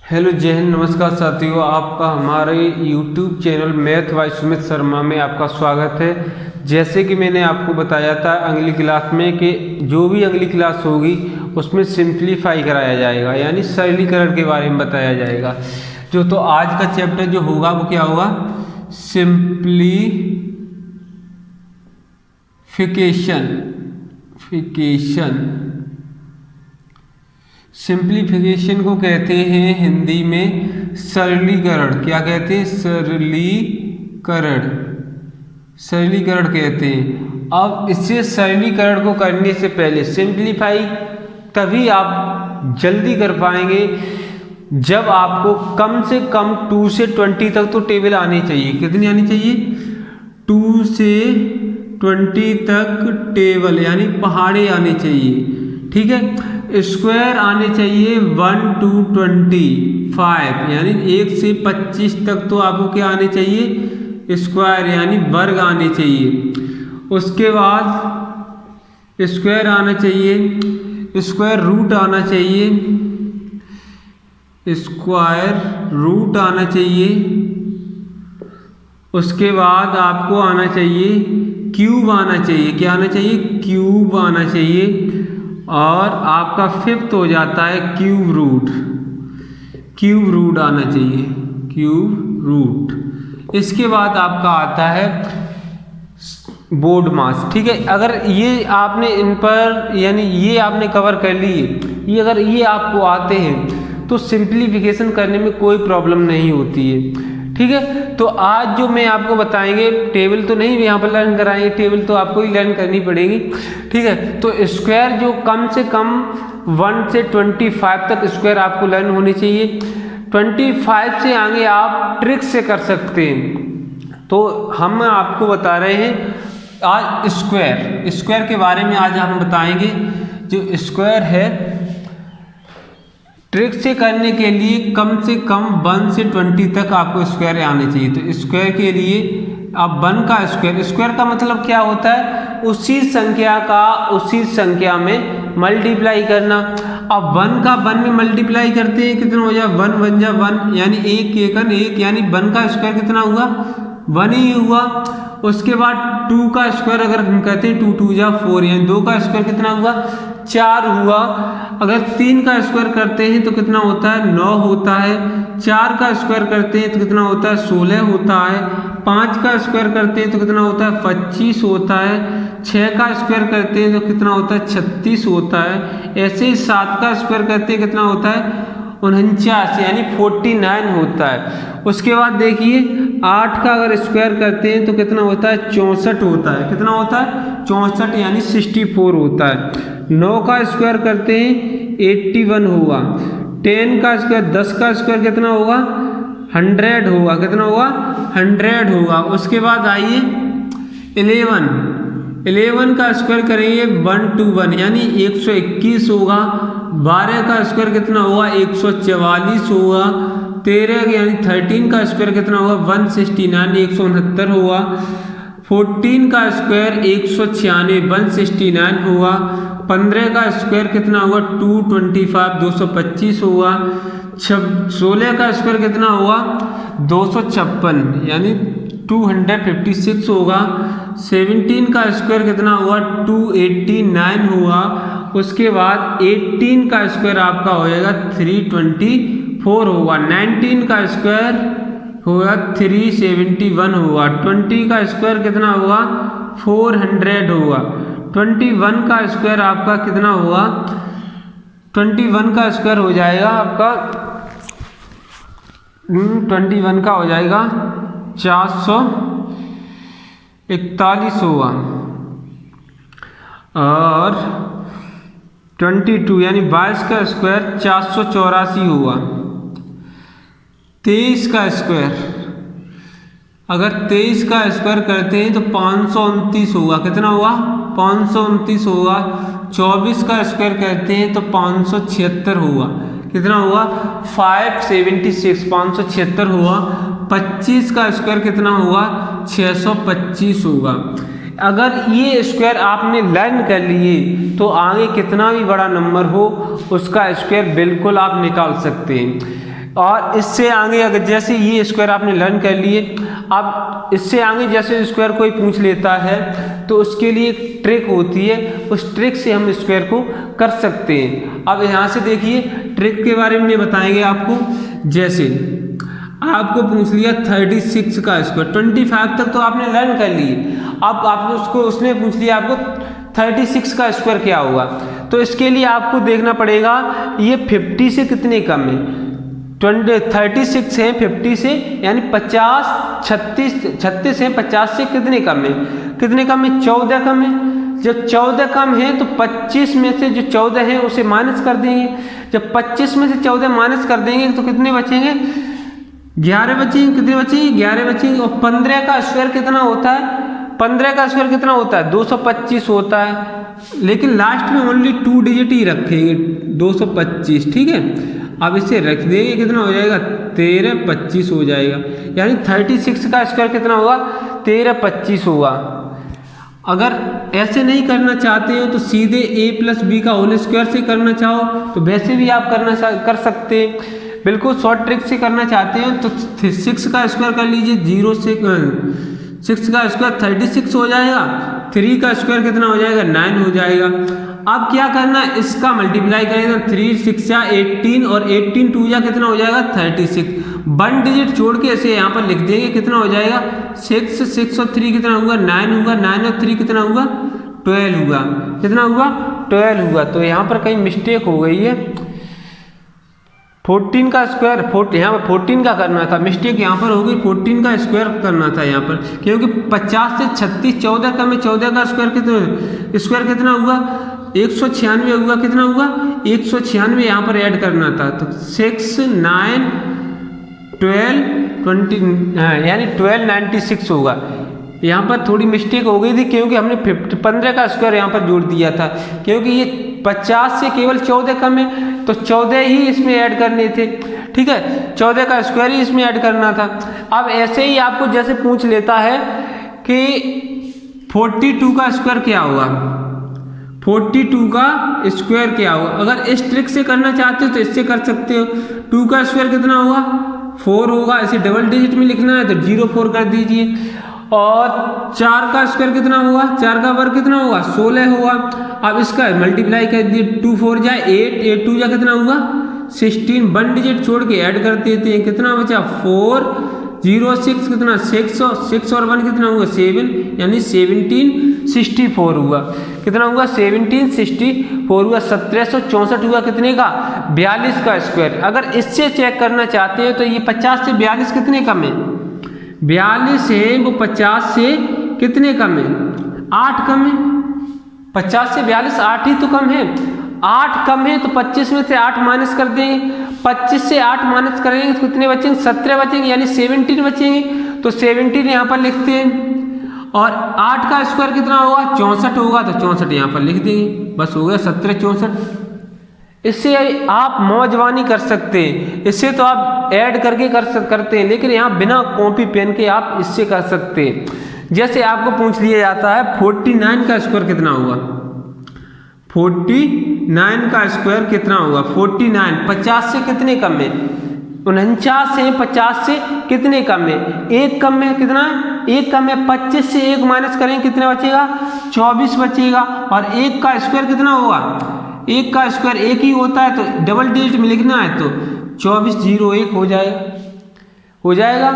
Hello जय हिंद, नमस्कार साथियों। आपका हमारे YouTube channel math bye Sumit Sharma में आपका स्वागत है। जैसे कि मैंने आपको बताया था अगली क्लास में कि जो भी अगली क्लास होगी उसमें सिंप्लीफाई कराया जाएगा, यानी सरलीकरण के बारे में बताया जाएगा। तो आज का चैप्टर जो होगा वो क्या होगा? सिंप्लीफिकेशन को कहते हैं हिंदी में सरलीकरण। क्या कहते हैं? सरलीकरण कहते हैं। अब इससे सरलीकरण को करने से पहले सिंप्लीफाई तभी आप जल्दी कर पाएंगे जब आपको कम से कम 2 से 20 तक तो टेबल आनी चाहिए। कितनी आनी चाहिए? 2 से 20 तक टेबल यानी पहाड़े आने चाहिए। ठीक है। स्क्वायर आने चाहिए 1 to 25, यानी 1 से 25 तक तो आपको क्या आने चाहिए? स्क्वायर यानी वर्ग आने चाहिए। उसके बाद स्क्वायर आना चाहिए, स्क्वायर रूट आना चाहिए, स्क्वायर रूट आना चाहिए। उसके बाद आपको आना चाहिए क्यूब आना चाहिए। क्या आना चाहिए? क्यूब आना चाहिए। और आपका फिफ्थ हो जाता है क्यूब रूट आना चाहिए, क्यूब रूट। इसके बाद आपका आता है बोर्ड मास। ठीक है। अगर ये आपने इन पर यानी ये आपने कवर कर लिए, ये अगर ये आपको आते हैं तो सिंप्लीफिकेशन करने में कोई प्रॉब्लम नहीं होती है। ठीक है। तो आज जो मैं आपको बताएंगे, टेबल तो नहीं यहाँ पर लर्न कराएंगे, टेबल तो आपको ही लर्न करनी पड़ेगी। ठीक है। तो स्क्वायर जो कम से कम 1 से 25 तक स्क्वायर आपको लर्न होनी चाहिए। 25 से आगे आप ट्रिक से कर सकते हैं। तो हम आपको बता रहे हैं आज स्क्वायर के बारे में आज हम बताएंगे। जो स्क्वायर है ट्रिक से करने के लिए कम से कम 1 से 20 तक आपको स्क्वायर आने चाहिए। तो स्क्वायर के लिए आप 1 का स्क्वायर का मतलब क्या होता है? उसी संख्या का उसी संख्या में मल्टीप्लाई करना। अब 1 का 1 में मल्टीप्लाई करते हैं, कितना हो जाए? 1 1 जा 1 यानी 1 एकन 1, यानी 1 का स्क्वायर कितना हुआ? 1 ही हुआ। उसके बाद 2 का स्क्वायर अगर हम कहते हैं 2 2 जा 4, यानी 2 का स्क्वायर कितना हुआ? 4 हुआ। अगर 3 का स्क्वायर करते हैं तो कितना होता है? 9 होता है। 4 का स्क्वायर करते हैं तो कितना होता है? 16 होता है। 5 का स्क्वायर करते हैं तो कितना होता है? 25 होता है। 6 का स्क्वायर करते हैं तो कितना होता है? 36 होता है। ऐसे ही 7 का स्क्वायर करते हैं कितना होता है? 49 यानी 49 होता है। उसके बाद देखिए 8 का अगर स्क्वायर करते हैं तो कितना होता है? 64 होता है। कितना होता है? 64 यानी 64 होता है। 9 का स्क्वायर करते हैं 81 होगा। 10 का स्क्वायर 10 का स्क्वायर कितना होगा? 100 होगा। कितना होगा? 100 होगा। उसके बाद आइए 11 का स्क्वायर करेंगे 1 to 1 यानी 121 होगा। 12 का स्क्वायर कितना होगा? 144 होगा। 13 यानी 13 का स्क्वायर कितना होगा? 169 169 होगा। 14 का स्क्वायर 196 169 होगा। 15 का स्क्वायर कितना होगा? 225 225 होगा। 16 का स्क्वायर कितना होगा? 256 यानी 256 होगा। 17 का स्क्वायर कितना होगा? 289 होगा। उसके बाद 18 का स्क्वायर आपका हो जाएगा 324 होगा। 19 का स्क्वायर होगा 371 होगा। 20 का स्क्वायर कितना होगा? 400 होगा। 21 का स्क्वायर आपका कितना होगा? 21 का स्क्वायर हो जाएगा आपका 21 का हो जाएगा 441 होगा। और 22 यानी 22 का स्क्वायर 484 होगा। 23 का स्क्वायर अगर 23 का स्क्वायर करते हैं तो 529 होगा। कितना होगा? 529 होगा। 24 का स्क्वायर करते हैं तो 576 होगा। कितना होगा? 576 होगा। 25 का स्क्वायर कितना होगा? 625 होगा। अगर ये स्क्वायर आपने लर्न कर लिए तो आगे कितना भी बड़ा नंबर हो उसका स्क्वायर बिल्कुल आप निकाल सकते हैं। और इससे आगे अगर जैसे ये स्क्वायर आपने लर्न कर लिए, अब इससे आगे जैसे स्क्वायर कोई पूछ लेता है तो उसके लिए एक ट्रिक होती है, उस ट्रिक से हम स्क्वायर को कर सकते हैं। अब यहाँ से देखिए ट्रिक के बारे में बताएंगे आपको। जैसे आपको पूछ लिया 36 का स्क्वायर, 25 तक तो आपने लर्न कर लिए, अब आपने उसने पूछ लिया आपको 36 का स्क्वायर क्या होगा। तो इसके लिए आपको देखना पड़ेगा ये 50 से कितने कम है। 36 है 50 से, यानी 50, 36 है 50 से कितने कम है, कितने कम है, 14 कम है। जब 14 कम है तो 25 में से जो 14 है उसे माइनस कर देंगे। जब 25 में से 14 माइनस कर देंगे तो कितने बचेंगे, 11 बचेंगे। कितने बचेंगे, 11 बचेंगे। और 15 का स्क्वायर कितना होता है, 15 का स्क्वायर कितना होता है, 225 होता है। लेकिन लास्ट में ओनली 2 डिजिट ही रखेंगे, 225, ठीक है। अब इसे रख देंगे, कितना हो जाएगा, 1325 हो जाएगा। यानी 36 का स्क्वायर कितना होगा, 1325 होगा। अगर ऐसे नहीं करना चाहते हो तो सीधे a + b का होल स्क्वायर से करना चाहो तो वैसे भी आप कर सकते हैं। बिल्कुल शॉर्ट ट्रिक से करना चाहते हैं तो 6 का स्क्वायर कर लीजिए, 0 से 6 का स्क्वायर 36 हो जाएगा, 3 का स्क्वायर कितना हो जाएगा, 9 हो जाएगा। अब क्या करना है, इसका मल्टीप्लाई करेंगे, 3 6 या 18 और 18 2 या कितना हो जाएगा, 36। 1 डिजिट छोड़ के इसे यहाँ पर लिख देंगे, कितना हो जाएगा, 6 और 3 कितना होगा, 9 होगा। 9 और 3 कितना होगा, 12 होगा। कितना हुआ, 12 हुआ। तो यहाँ पर कहीं मिस्टेक हो गई है, 14 का स्क्वायर, यहाँ पर 14 का करना था, मिस्टेक यहाँ पर हो गई, 14 का स्क्वायर करना था यहाँ पर, क्योंकि 50 से 36 14 का में 14 का स्क्वायर कितना हुआ, 196 हुआ। कितना हुआ, 196 यहाँ पर ऐड करना था। तो 6 9 12 20 यानी 1296 होगा। यहाँ पर थोड़ी मिस्टेक हो गई थी क्योंकि हमने 15 का स्क्वायर यहाँ पर जोड़ दिया था, क्योंकि ये 50 से केवल 14 कम है तो 14 ही इसमें ऐड करने थे, ठीक है, 14 का स्क्वायर ही इसमें ऐड करना था। अब ऐसे ही आपको जैसे पूछ लेता है कि 42 का स्क्वायर क्या होगा, 42 का स्क्वायर क्या होगा। अगर इस ट्रिक से करना चाहते हो तो इससे कर सकते हो। 2 का स्क्वायर कितना होगा, 4 होगा। इसे डबल डिजिट में लिखना है तो 0 4 कर दीजिए। और 4 का स्क्वायर कितना होगा, 4 का वर्ग कितना होगा, 16 होगा। अब इसका मल्टीप्लाई कर दिए, 2 4 जाए 8, 8 2 जा कितना होगा, 16। 1 डिजिट छोड़ के ऐड कर देते हैं, कितना बचा, 4 0 6 कितना, 6 और 1 कितना हुआ, 7, यानी 1764 हुआ। कितना हुआ, 1764 हुआ। 1764 हुआ कितने का, 42 का स्क्वायर। अगर इससे चेक करना चाहते हैं तो ये 50 से 42 कितने कम है, 42 है वो 50 से कितने कम है, 8 कम है। 50 से 42 8 ही तो कम है, 8 कम है तो 25 में से 8 माइनस कर देंगे। 25 से 8 माइनस करेंगे तो कितने बचेंगे, 17 बचेंगे, यानी 17 बचेंगे। तो 17 यहाँ पर लिखते हैं। और 8 का स्क्वायर कितना होगा, 64 होगा, तो 64 यहाँ पर लिख देंगे, बस हो गया 17 64। इससे आप मौजवानी कर सकते हैं, इससे तो आप ऐड करके करते हैं, लेकिन यहाँ बिना कॉपी पेन के आप इससे कर सकते हैं। जैसे आपको पूछ लिया जाता है 49 का स्क्वायर कितना होगा, 49 का स्क्वायर कितना होगा, 49 50 से कितने कम है, 49 है 50 से कितने कम है, 1 कम है, कितना 1 कम है। 25 से 1 माइनस करेंगे कितना बचेगा, 24 बचेगा। और 1 का स्क्वायर कितना होगा, 1 का स्क्वायर 1 ही होता है, तो डबल डिजिट में लिखना है तो 24 0 1 हो जाएगा।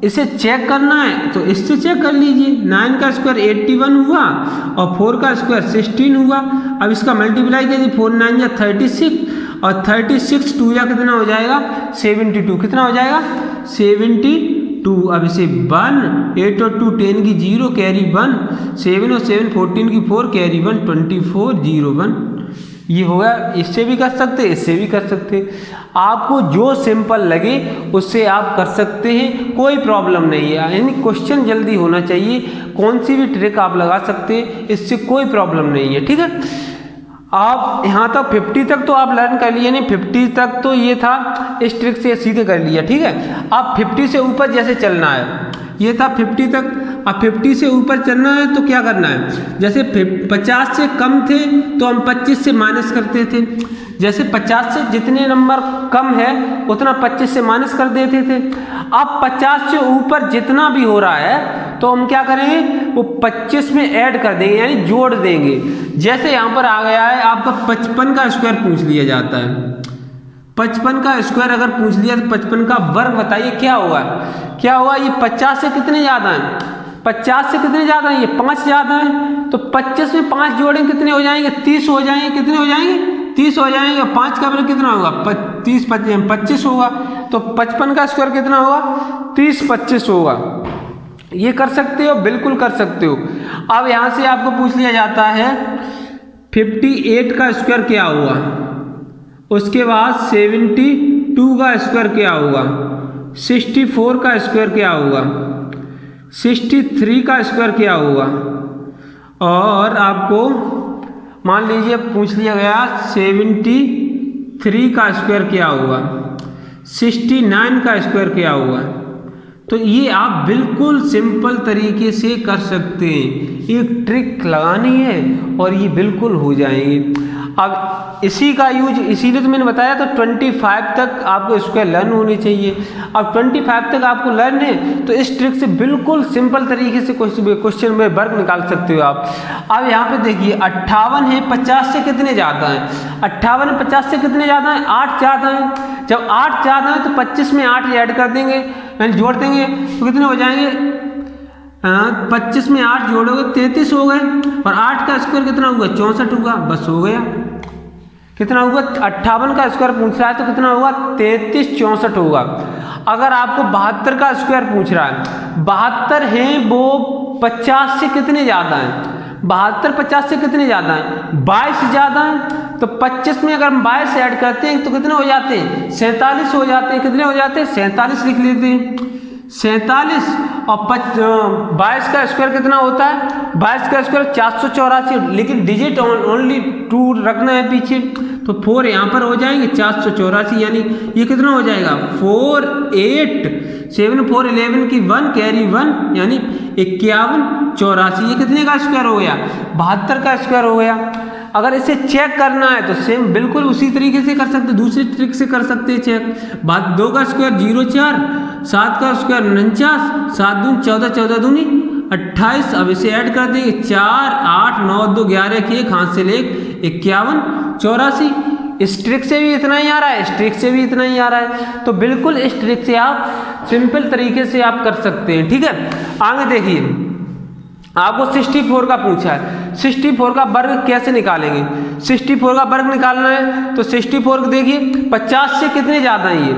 इसे चेक करना है तो इससे चेक कर लीजिए। 9 का स्क्वायर 81 हुआ और 4 का स्क्वायर 16 हुआ। अब इसका मल्टीप्लाई कीजिए, 4 9 या 36 और 36 2 या कितना हो जाएगा, 72। कितना हो जाएगा, 72। अब इसे 1 8 और 2 10 की 0 कैरी 1, 7 और 7 14 की 4 कैरी 1 24 0 1। ये होगा। इससे भी कर सकते, इससे भी कर सकते, आपको जो सिंपल लगे उससे आप कर सकते हैं, कोई प्रॉब्लम नहीं है। यानी क्वेश्चन जल्दी होना चाहिए, कौन सी भी ट्रिक आप लगा सकते हैं, इससे कोई प्रॉब्लम नहीं है, ठीक है। आप यहाँ तक 50 तक तो आप लर्न कर लिए, नहीं 50 तक तो ये था, इस ट्रिक से सीधे कर लिया, ठीक है। अब 50 से ऊपर जैसे चलना है, ये था 50 तक। अब 50 से ऊपर चलना है तो क्या करना है, जैसे 50 से कम थे तो हम 25 से माइनस करते थे, जैसे 50 से जितने नंबर कम है उतना 25 से माइनस कर देते थे। अब 50 से ऊपर जितना भी हो रहा है तो हम क्या करेंगे, वो 25 में ऐड कर देंगे, यानी जोड़ देंगे। जैसे यहाँ पर आ गया है आपका 55 का स्क्वायर पूछ लिया जाता है, 55 का स्क्वायर अगर पूछ लिया तो 55 का वर्ग बताइए क्या होगा, क्या होगा, ये 50 से कितने ज़्यादा हैं, 50 से कितने ज़्यादा हैं, ये 5 ज़्यादा हैं, तो 25 में 5 जोड़ें कितने हो जाएंगे, 30 हो जाएंगे, कितने हो जाएंगे, 30 हो जाएंगे। 5 का वर्ग कितना होगा, 30 25 होगा, तो 55 का स्क्वायर कितना होगा, 30 25 होगा। ये कर सकते हो, बिल्कुल कर सकते हो। अब यहाँ से आपको पूछ लिया जाता है 58 का स्क्वायर क्या हुआ, उसके बाद 72 का स्क्वायर क्या होगा, 64 का स्क्वायर क्या होगा, 63 का स्क्वायर क्या होगा, और आपको मान लीजिए पूछ लिया गया 73 का स्क्वायर क्या होगा, 69 का स्क्वायर क्या होगा। तो ये आप बिल्कुल सिंपल तरीके से कर सकते हैं, एक ट्रिक लगानी है और ये बिल्कुल हो जाएंगे। अब इसी का यूज इसीलिए तो मैंने बताया था 25 तक आपको स्क्वायर लर्न होनी चाहिए। अब 25 तक आपको लर्न है तो इस ट्रिक से बिल्कुल सिंपल तरीके से क्वेश्चन में वर्ग निकाल सकते हो आप। अब यहाँ पे देखिए 58 है, 50 से कितने ज़्यादा हैं, 58 50 से कितने ज़्यादा हैं, 8 ज़्यादा हैं। जब 8 ज़्यादा है तो 25 में 8 ऐड कर देंगे, यानी जोड़ देंगे, तो कितने हो जाएंगे, 25 में 8 जोड़ोगे 33 हो गए, और 8 का स्क्वायर कितना हुआ, 64 हुआ, बस हो गया। कितना हुआ, 58 का स्क्वायर पूछ रहा है तो कितना होगा, 33 64 होगा। अगर आपको 72 का स्क्वायर पूछ रहा है, 72 है वो 50 से कितने ज़्यादा हैं, 72 50 से कितने ज़्यादा हैं, 22 ज़्यादा हैं, तो 25 में अगर हम 22 ऐड करते हैं तो कितने हो जाते हैं, 47 हो जाते हैं। कितने हो जाते हैं, 47 लिख लेते हैं, 47, और 22 का स्क्वायर कितना होता है, 22 का स्क्वायर 484, लेकिन डिजिट ओनली 2 रखना है पीछे, तो 4 यहाँ पर हो जाएंगे, 484, यानी ये कितना हो जाएगा, 4 8 7 4 11 की 1 कैरी 1, यानी 51 84। ये कितने का स्क्वायर हो गया, 72 का स्क्वायर हो गया। अगर इसे चेक करना है तो सेम बिल्कुल उसी तरीके से कर सकते, दूसरी ट्रिक से कर सकते हैं चेक। 2 का स्क्वायर 0 4, 7 का स्क्वायर 49, 7 दूनी 14, 14 दूनी 28। अब इसे ऐड कर देंगे, 4 8 9 2 11 की 1 हाथ से ले 51 84। इस ट्रिक से भी इतना ही आ रहा है, इस ट्रिक से भी इतना ही आ रहा है, तो बिल्कुल इस ट्रिक से आप सिंपल तरीके से आप कर सकते हैं। ठीक है, आगे देखिए आपको 64 का पूछा है, 64 का वर्ग कैसे निकालेंगे, 64 का वर्ग निकालना है तो 64 देखिए 50 से कितने ज़्यादा हैं, ये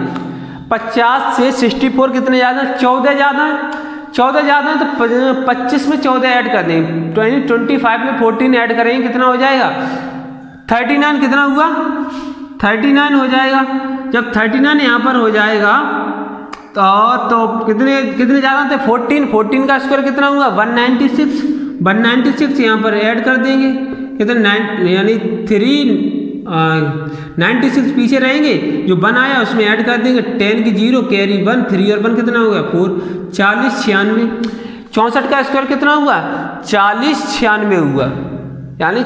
50 से 64 कितने ज़्यादा हैं, 14 ज़्यादा हैं, 14 ज़्यादा है तो 25 में 14 ऐड कर देंगे, 25 में 14 ऐड करेंगे, कितना हो जाएगा, 39। कितना हुआ, 39 हो जाएगा। जब 39 यहाँ पर हो जाएगा तो कितने ज़्यादा थे, 14 का स्क्वायर कितना हुआ, 196 यहाँ पर ऐड कर देंगे, कितना यानी 96 पीछे रहेंगे, जो 1 आया उसमें ऐड कर देंगे, 10 की 0 कैरी 1, 3 और 1 कितना हो गया 4, 40 96। 64 का स्क्वायर कितना हुआ, 40 96 हुआ, यानी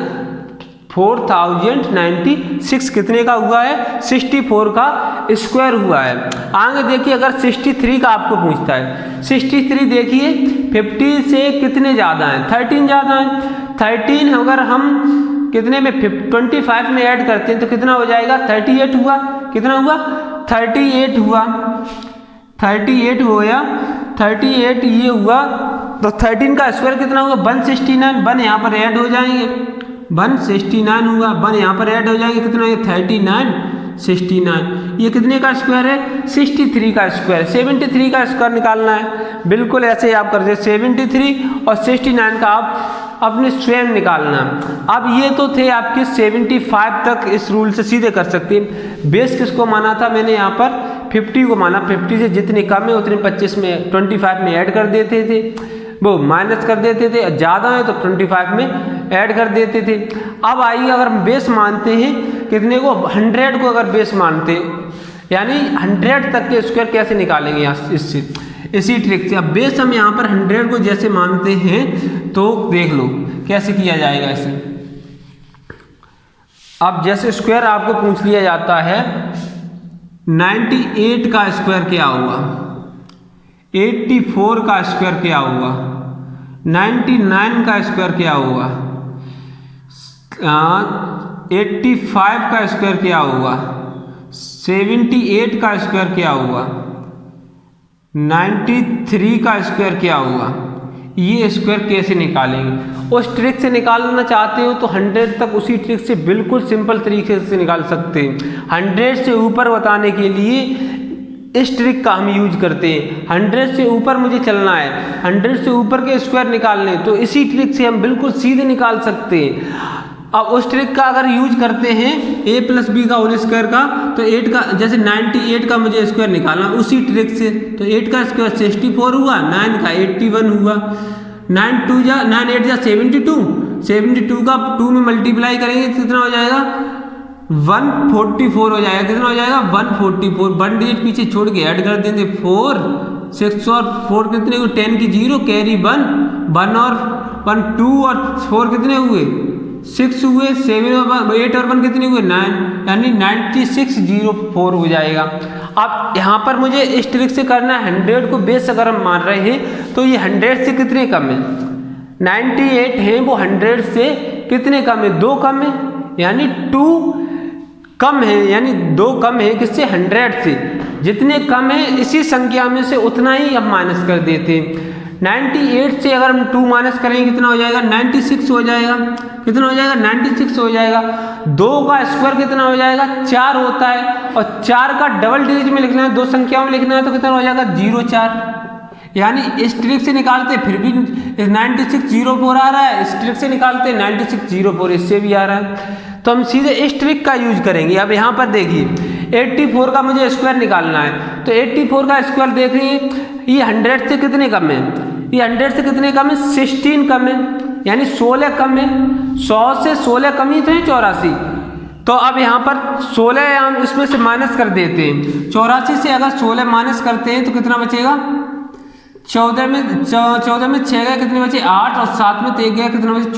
4096 कितने का हुआ है, 64 का स्क्वायर हुआ है। आगे देखिए अगर 63 का आपको पूछता है, 63 देखिए 50 से कितने ज़्यादा हैं, 13 ज़्यादा हैं, 13 अगर हम कितने में 25 में ऐड करते हैं तो कितना हो जाएगा, 38 हुआ, कितना हुआ 38 हुआ, 38 हो गया, 38 ये हुआ, तो 13 का स्क्वायर कितना हुआ, 169, 1 यहाँ पर ऐड हो जाएंगे, 169 हुआ, 1 यहाँ पर ऐड हो जाएंगे, कितना है 39 69। ये कितने का स्क्वायर है, 63 का स्क्वायर, 73 का स्क्वायर निकालना है, बिल्कुल ऐसे आप कर दे, 73 और 69 का आप अपने स्वयं निकालना। अब ये तो थे आपके 75 तक, इस रूल से सीधे कर सकते हैं। बेस किसको माना था मैंने यहाँ पर, 50 को माना, 50 से जितने कम है उतने 25 में 25 में ऐड कर देते थे, वो माइनस कर देते थे, ज़्यादा है तो 25 में ऐड कर देते थे। अब आइए अगर हम बेस मानते हैं कितने को, 100 को अगर बेस मानते, यानी 100 तक के स्क्वायर कैसे निकालेंगे यहाँ, इसी ट्रिक से। अब बेस हम यहाँ पर 100 को जैसे मानते हैं तो देख लो कैसे किया जाएगा इसे। अब जैसे स्क्वायर आपको पूछ लिया जाता है 98 का स्क्वायर क्या हुआ, 84 का स्क्वायर क्या हुआ, 99 का स्क्वायर क्या हुआ, 85 का स्क्वायर क्या हुआ, 78 का स्क्वायर क्या हुआ, 93 का स्क्वायर क्या हुआ। ये स्क्वायर कैसे निकालेंगे? उस ट्रिक से निकालना चाहते हो तो 100 तक उसी ट्रिक से बिल्कुल सिंपल तरीके से निकाल सकते हैं। 100 से ऊपर बताने के लिए इस ट्रिक का हम यूज करते हैं। 100 से ऊपर मुझे चलना है, 100 से ऊपर के स्क्वायर निकालने, तो इसी ट्रिक से हम बिल्कुल सीधे निकाल सकते हैं। अब उस ट्रिक का अगर यूज करते हैं a + b का होल स्क्वायर का, तो 8 का जैसे 98 का मुझे स्क्वायर निकालना उसी ट्रिक से, तो 8 का स्क्वायर 64 हुआ, 9 का 81 हुआ, 9 8 जा 72, 72 का 2 में मल्टीप्लाई करेंगे तो कितना हो जाएगा 144 हो जाएगा। कितना हो जाएगा 144, 1 डिजिट पीछे छोड़ के ऐड कर देंगे 4 6 और 4 कितने हुए 10 की 0 कैरी 1 1 और 1 2 और 4 कितने हुए 6 हुए, 7 और 8 और 1 कितने हुए 9, यानी 9604 हो जाएगा। अब यहाँ पर मुझे इस ट्रिक से करना है 100 को बेस अगर हम मान रहे हैं तो ये 100 से कितने कम है, 98 है वो 100 से कितने कम है 2 कम है, यानी 2 कम है, यानी 2 कम है किससे 100 से। जितने कम है इसी संख्या में से उतना ही हम माइनस कर देते हैं। 98 से अगर हम 2 माइनस करेंगे कितना हो जाएगा 96 हो जाएगा। कितना हो जाएगा 96 हो जाएगा। 2 का स्क्वायर कितना हो जाएगा 4 होता है, और 4 का डबल डिजिट में लिखना है, 2 संख्याओं में लिखना है, तो कितना हो जाएगा 04। यानी इस ट्रिक से निकालते फिर भी 9604 आ रहा है, इस ट्रिक से निकालते 9604 इससे भी आ रहा है, तो हम सीधे इस ट्रिक का यूज करेंगे। अब यहाँ पर देखिए 84 का मुझे स्क्वायर निकालना है, तो 84 का स्क्वायर देखिए ये 100 से कितने कम है, ये 100 से कितने कम है 16 कम है, यानी 16 कम है। 100 से 16 कम ही तो है 84, तो अब यहाँ पर 16 हम इसमें से माइनस कर देते हैं। 84 से अगर 16 माइनस करते हैं तो कितना बचेगा 14 में 6 गए कितने बचे 8, और 7 में 1 गया कितना बचे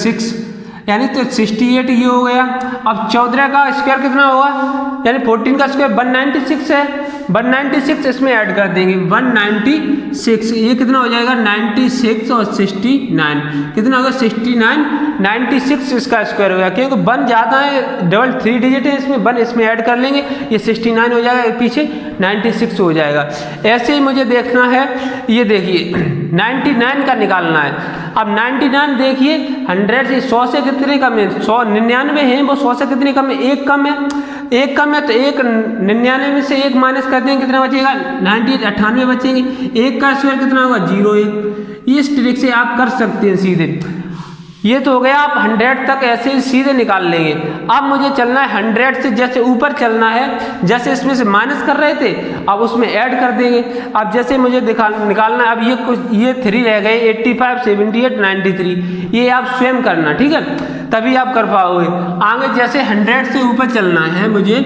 6, यानी तो 68 ये हो गया। अब 14 का स्क्वायर कितना होगा, यानी 14 का स्क्वायर 196 है, 196 इसमें ऐड कर देंगे 196, ये कितना हो जाएगा 96 और 69 कितना होगा 69, 96 इसका स्क्वायर हो गया, क्योंकि 1 ज़्यादा है, डबल 3 डिजिट है इसमें, 1 इसमें ऐड कर लेंगे, ये 69 हो जाएगा, पीछे 96 हो जाएगा। ऐसे ही मुझे देखना है, ये देखिए 99 का निकालना है। अब 99 देखिए 100 से 100 से कितने कम है 100, 99 है वो 100 से कितने कम है 1 कम है, 1 कम है तो 1 99 में से 1 माइनस कर देंगे कितना बचेगा 98 बचेंगे। 1 का स्क्वायर कितना होगा 01। इस ट्रिक से आप कर सकते हैं सीधे। ये तो हो गया, आप 100 तक ऐसे ही सीधे निकाल लेंगे। अब मुझे चलना है 100 से जैसे ऊपर चलना है, जैसे इसमें से माइनस कर रहे थे अब उसमें ऐड कर देंगे। अब जैसे मुझे निकालना है, अब ये 3 रह गए 85 78 93, ये आप स्वयं करना, ठीक है, तभी आप कर पाओगे आगे। जैसे 100 से ऊपर चलना है मुझे,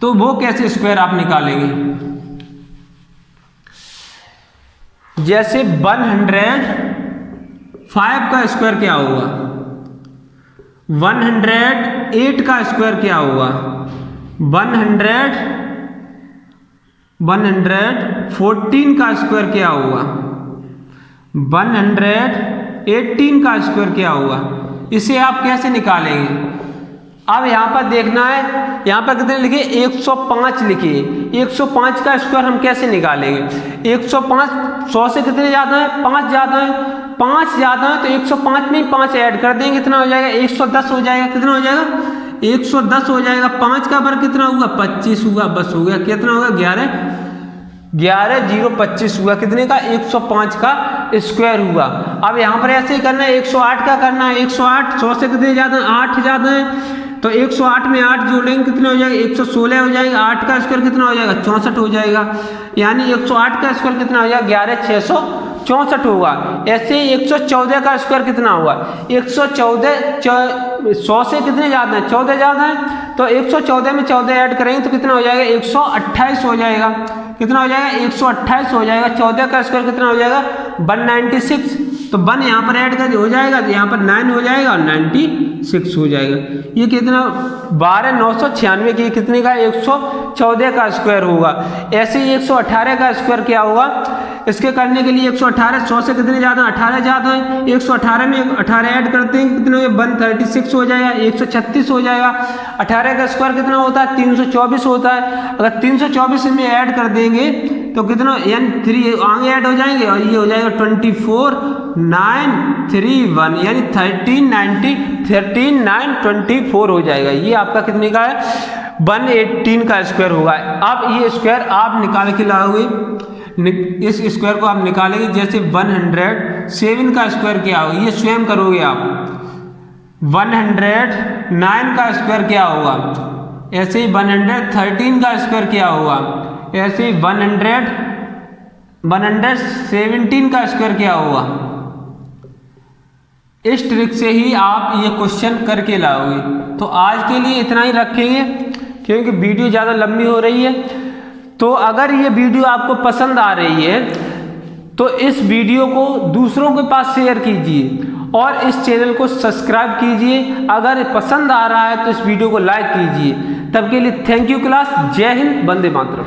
तो वो कैसे स्क्वायर आप निकालेंगे, जैसे 105 का स्क्वायर क्या होगा, 108 का स्क्वायर क्या होगा, 114 का स्क्वायर क्या होगा, 118 का स्क्वायर क्या होगा। इसे आप कैसे निकालेंगे? अब यहाँ पर देखना है, यहाँ पर कितने लिखे 105 लिखिए, 105 का स्क्वायर हम कैसे निकालेंगे। 105 100 से कितने ज़्यादा है 5 ज़्यादा है, 5 ज़्यादा है तो 105 में 5 ऐड कर देंगे, कितना हो जाएगा 110 हो जाएगा। कितना हो जाएगा 110 हो जाएगा। 5 का वर्ग कितना हुआ 25 हुआ, बस हो गया। कितना होगा 11 हुआ, कितने का 105 का स्क्वायर हुआ। अब यहाँ पर ऐसे ही करना है, 108 का करना है। 108 100 से कितने ज़्यादा 8 ज़्यादा है, तो 108 में 8 जोड़ेंगे कितना हो जाएगा 116 हो जाएगा। 8 का स्क्वायर कितना हो जाएगा 64 हो जाएगा, यानी 108 का स्क्वायर कितना हो जाएगा 11664 होगा। ऐसे ही 114 का स्क्वायर कितना हुआ 114, 100 से कितने ज़्यादा है 14 ज़्यादा है, तो 114 में 14 ऐड करेंगे तो कितना हो जाएगा 128 हो जाएगा। कितना हो जाएगा 128 हो जाएगा। 14 का स्क्वायर कितना हो जाएगा 196, तो 1 यहाँ पर ऐड कर हो जाएगा तो यहाँ पर 9 हो जाएगा और 96 हो जाएगा। ये कितना 12996 की कितने का 114 का स्क्वायर होगा। ऐसे ही 118 का स्क्वायर क्या होगा, इसके करने के लिए 118 100 से कितने ज़्यादा 18 ज़्यादा है, 118 में 18 ऐड करते हैं कितने 136 हो जाएगा, 136 हो जाएगा। 18 का स्क्वायर कितना होता है 324 होता है। अगर 324 में ऐड कर देंगे तो कितना यानी 3 आगे ऐड हो जाएंगे और ये हो जाएगा 24931 यानी 13924 हो जाएगा। ये आपका कितने का है 118 का स्क्वायर होगा। अब ये स्क्वायर आप निकाल के लाओगे, इस स्क्वायर को आप निकालेंगे जैसे 107 का स्क्वायर क्या होगा ये स्वयं करोगे आप। 109 का स्क्वायर क्या होगा, ऐसे ही 113 का स्क्वायर क्या होगा, ऐसे ही 117 का स्क्वायर क्या होगा। इस ट्रिक से ही आप ये क्वेश्चन करके लाओगे। तो आज के लिए इतना ही रखेंगे क्योंकि वीडियो ज़्यादा लंबी हो रही है। तो अगर ये वीडियो आपको पसंद आ रही है तो इस वीडियो को दूसरों के पास शेयर कीजिए और इस चैनल को सब्सक्राइब कीजिए। अगर पसंद आ रहा है तो इस वीडियो को लाइक कीजिए। तब के लिए थैंक यू क्लास। जय हिंद, वंदे मातरम।